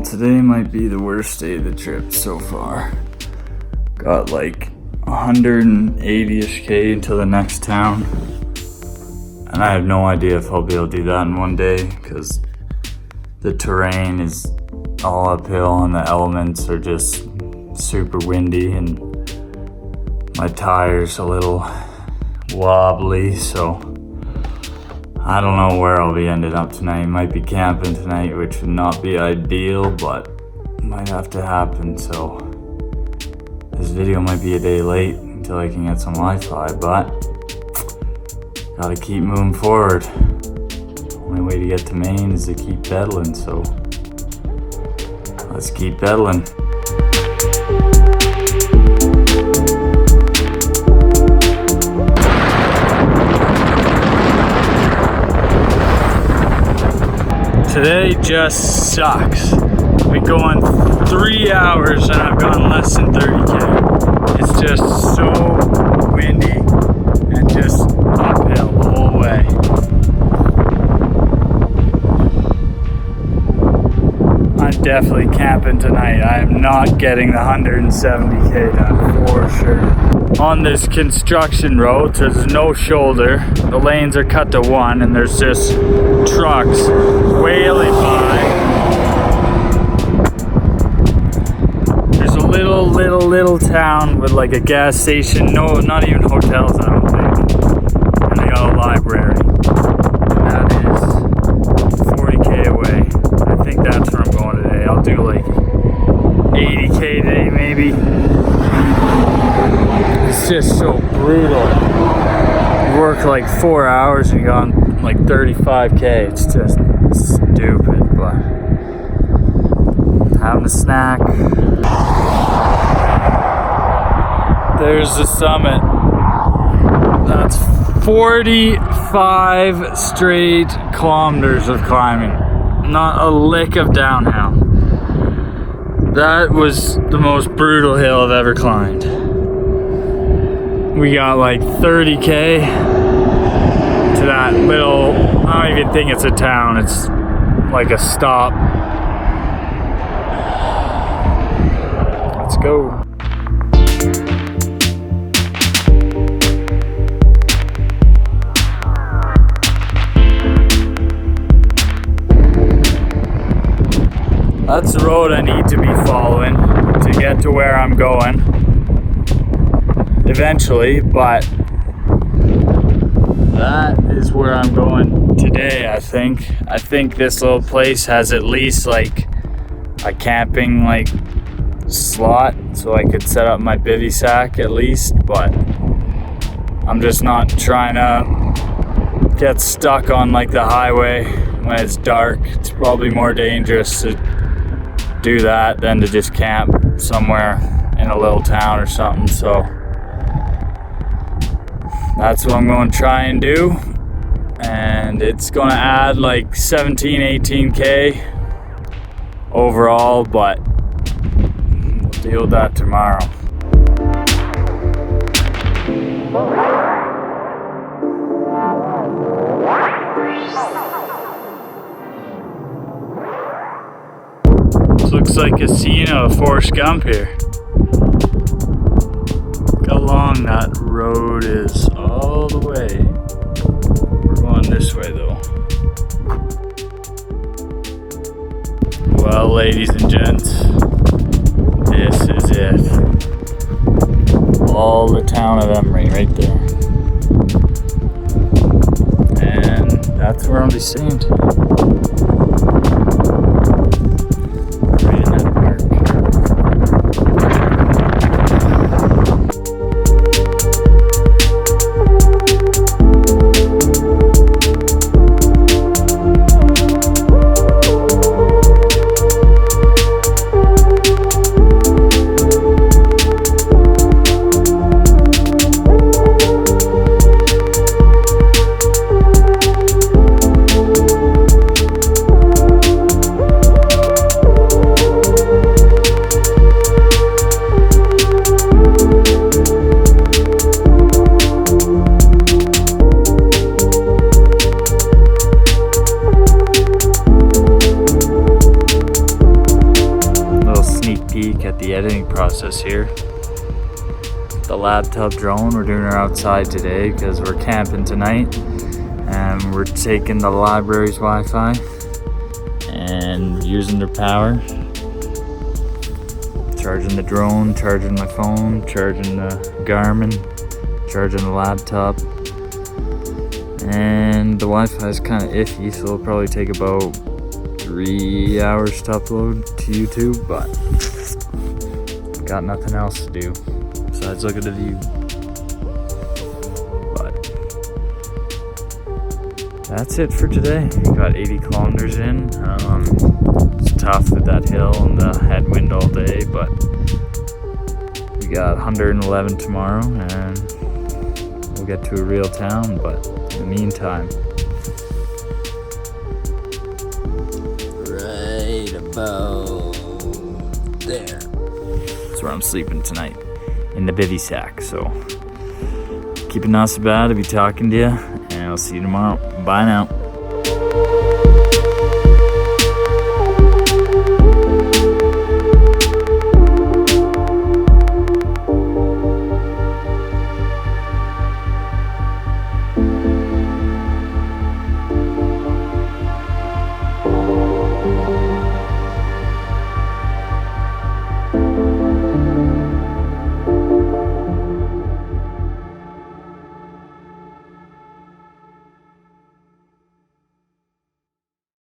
Today might be the worst day of the trip so far. Got like 180-ish K into the next town. And I have no idea if I'll be able to do that in one day because the terrain is all uphill and the elements are just super windy and my tire's a little wobbly, so I don't know where I'll be ending up tonight. Might be camping tonight, which would not be ideal, but might have to happen, so this video might be a day late until I can get some Wi-Fi, but gotta keep moving forward. Only way to get to Maine is to keep pedaling, so let's keep pedaling. Today just sucks. We've been going 3 hours and I've gone less than 30K. It's just so windy and just uphill the whole way. I'm definitely camping tonight. I am not getting the 170K done for sure. On this construction road, there's no shoulder. The lanes are cut to one and there's just trucks wailing by. There's a little town with like a gas station. No, not even hotels, I don't think. And they got a library. And that is 40K away. I think that's where I'm going today. I'll do like 80K today maybe. It's just so brutal. You work like 4 hours and you're on like 35K. It's just stupid, but having a snack. There's the summit. That's 45 straight kilometers of climbing. Not a lick of downhill. That was the most brutal hill I've ever climbed. We got like 30K to that little, I don't even think it's a town, it's like a stop. Let's go. That's the road I need to be following to get to where I'm going eventually, but that is where I'm going today, I think. I think this little place has at least like a camping like slot so I could set up my bivy sack at least, but I'm just not trying to get stuck on like the highway when it's dark. It's probably more dangerous to do that than to just camp somewhere in a little town or something, so that's what I'm going to try and do, and it's going to add like 17-18K overall, but we'll deal with that tomorrow. This looks like a scene of Forrest Gump here. Look how long that road is all the way. We're going this way though. Well, ladies and gents, this is it. All the town of Emery right there. And that's where I'll be staying today. process here. The laptop drone, we're doing her outside today because we're camping tonight. And we're taking the library's Wi-Fi and using their power. Charging the drone, charging my phone, charging the Garmin, charging the laptop. And the Wi-Fi is kind of iffy, so it'll probably take about 3 hours to upload to YouTube, but got nothing else to do besides look at the view. But that's it for today. Got 80 kilometers in. It's tough with that hill and the headwind all day, but we got 111 tomorrow and we'll get to a real town. But in the meantime, right about there, that's where I'm sleeping tonight, in the bivy sack. So keep it not so bad. I'll be talking to you, and I'll see you tomorrow. Bye now.